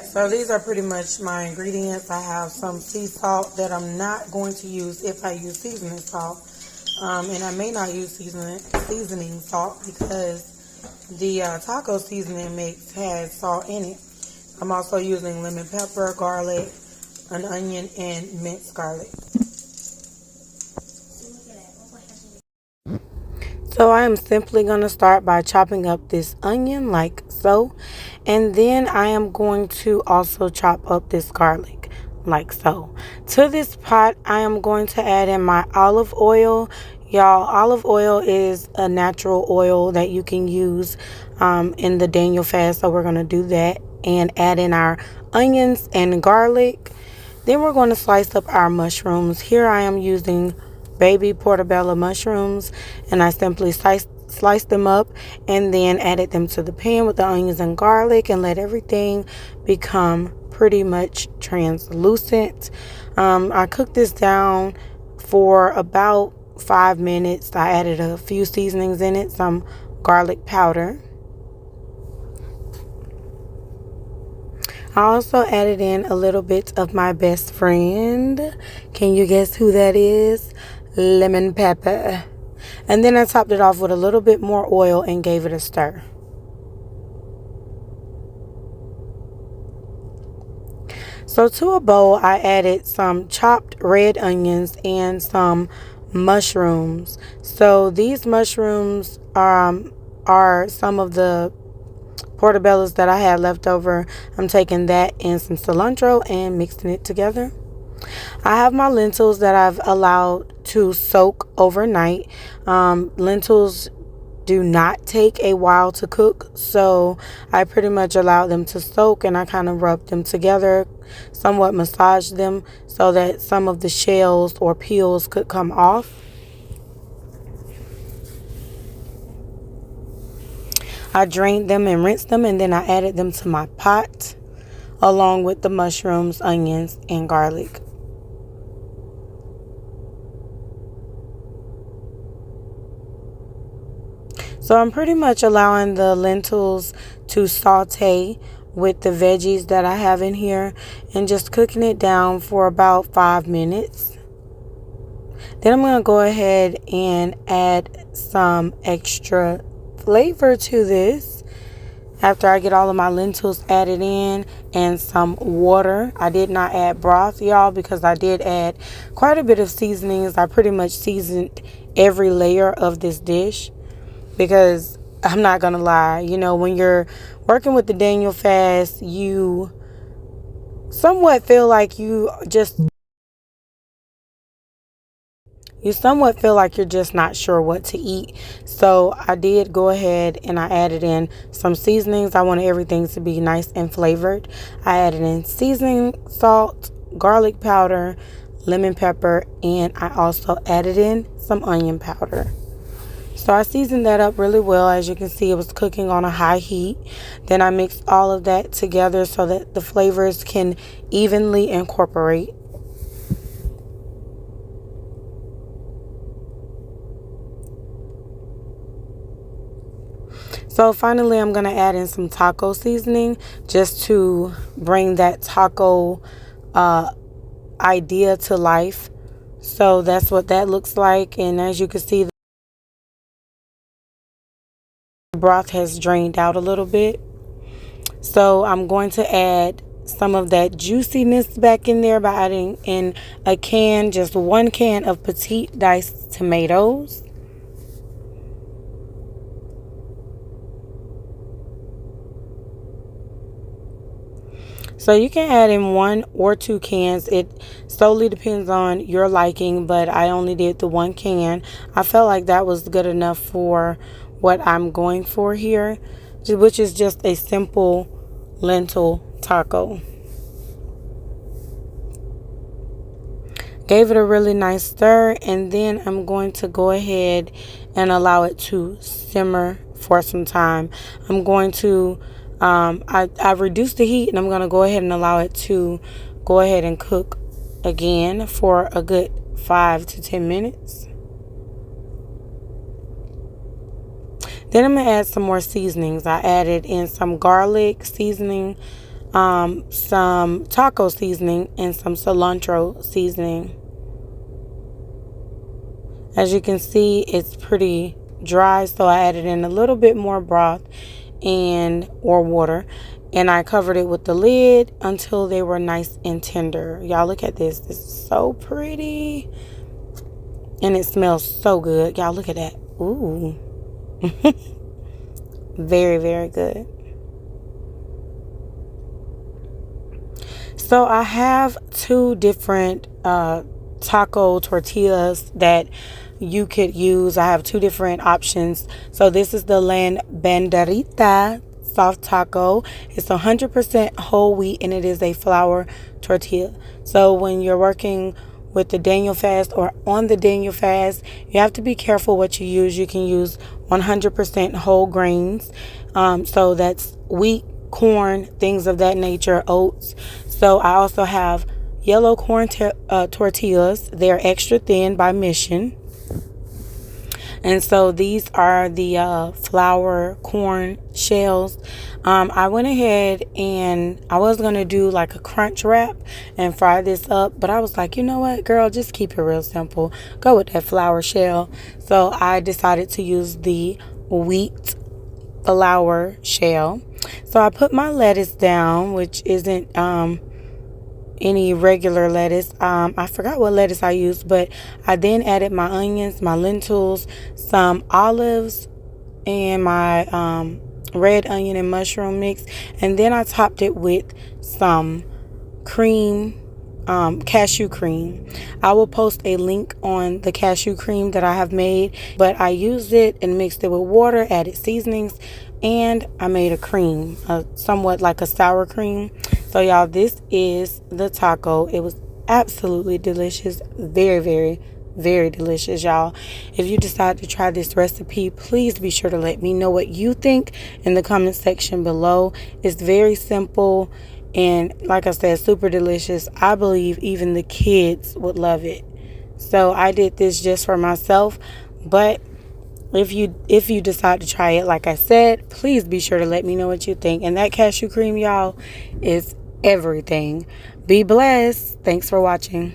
So these are pretty much my ingredients. I have some sea salt that I'm not going to use if I use seasoning salt. And I may not use seasoning salt because the taco seasoning mix has salt in it. I'm also using lemon pepper, garlic, an onion, and minced garlic. So I am simply going to start by chopping up this onion like so. And then I am going to also chop up this garlic like so. To this pot, I am going to add in my olive oil. Y'all, olive oil is a natural oil that you can use in the Daniel fast. So we're going to do that and add in our onions and garlic. Then we're going to slice up our mushrooms. Here I am using baby portobello mushrooms, and I simply sliced them up and then added them to the pan with the onions and garlic and let everything become pretty much translucent. I cooked this down for about 5 minutes. I added a few seasonings in it, some garlic powder. I also added in a little bit of my best friend. Can you guess who that is? Lemon pepper. And then I topped it off with a little bit more oil and gave it a stir. So to a bowl, I added some chopped red onions and some mushrooms. So these mushrooms are some of the portobellos that I had left over. I'm taking that and some cilantro and mixing it together. I have my lentils that I've allowed to soak overnight. Lentils do not take a while to cook, so I pretty much allowed them to soak, and I kind of rubbed them together, somewhat massaged them so that some of the shells or peels could come off. I drained them and rinsed them, and then I added them to my pot along with the mushrooms, onions, and garlic. So I'm pretty much allowing the lentils to saute with the veggies that I have in here and just cooking it down for about 5 minutes. Then I'm going to go ahead and add some extra flavor to this after I get all of my lentils added in and some water. I did not add broth, y'all, because I did add quite a bit of seasonings. I pretty much seasoned every layer of this dish because I'm not gonna lie, you know, when you're working with the Daniel fast, you somewhat feel like you're just not sure what to eat. So I did go ahead and I added in some seasonings. I wanted everything to be nice and flavored. I added in seasoning salt, garlic powder, lemon pepper, and I also added in some onion powder. So I seasoned that up really well. As you can see, it was cooking on a high heat. Then I mixed all of that together so that the flavors can evenly incorporate. So finally, I'm going to add in some taco seasoning just to bring that taco idea to life. So that's what that looks like. And as you can see, the broth has drained out a little bit. So I'm going to add some of that juiciness back in there by adding in a can, just 1 can of petite diced tomatoes. So you can add in 1 or 2 cans. It solely depends on your liking, but I only did the 1 can. I felt like that was good enough for what I'm going for here, which is just a simple lentil taco. Gave it a really nice stir, and then I'm going to go ahead and allow it to simmer for some time. I'm going to I've reduced the heat, and I'm going to go ahead and allow it to go ahead and cook again for a good 5 to 10 minutes. Then I'm going to add some more seasonings. I added in some garlic seasoning, some taco seasoning, and some cilantro seasoning. As you can see, it's pretty dry, so I added in a little bit more broth or water, and I covered it with the lid until they were nice and tender. Y'all look at this. This is so pretty, and it smells so good. Y'all look at that. Ooh. Very, very good. So I have two different taco tortillas that you could use. I have two different options. So this is the Land Banderita soft taco. It's 100% whole wheat, and it is a flour tortilla. So when you're working with the Daniel fast or on the Daniel fast, you have to be careful what you use. You can use 100% whole grains. So that's wheat, corn, things of that nature, oats. So I also have yellow corn tortillas. They're extra thin by Mission. And so these are the flour corn shells. I went ahead and I was going to do like a crunch wrap and fry this up. But I was like, you know what, girl, just keep it real simple. Go with that flour shell. So I decided to use the wheat flour shell. So I put my lettuce down, which isn't any regular lettuce. I forgot what lettuce I used, but I then added my onions, my lentils, some olives, and my red onion and mushroom mix. And then I topped it with some cream, cashew cream. I will post a link on the cashew cream that I have made, but I used it and mixed it with water, added seasonings, and I made a cream, somewhat like a sour cream. So y'all, this is the taco. It was absolutely delicious. Very, very, very delicious, y'all. If you decide to try this recipe, please be sure to let me know what you think in the comment section below. It's very simple and, like I said, super delicious. I believe even the kids would love it. So I did this just for myself, but if you decide to try it, like I said, please be sure to let me know what you think. And that cashew cream, y'all, is everything. Be blessed. Thanks for watching.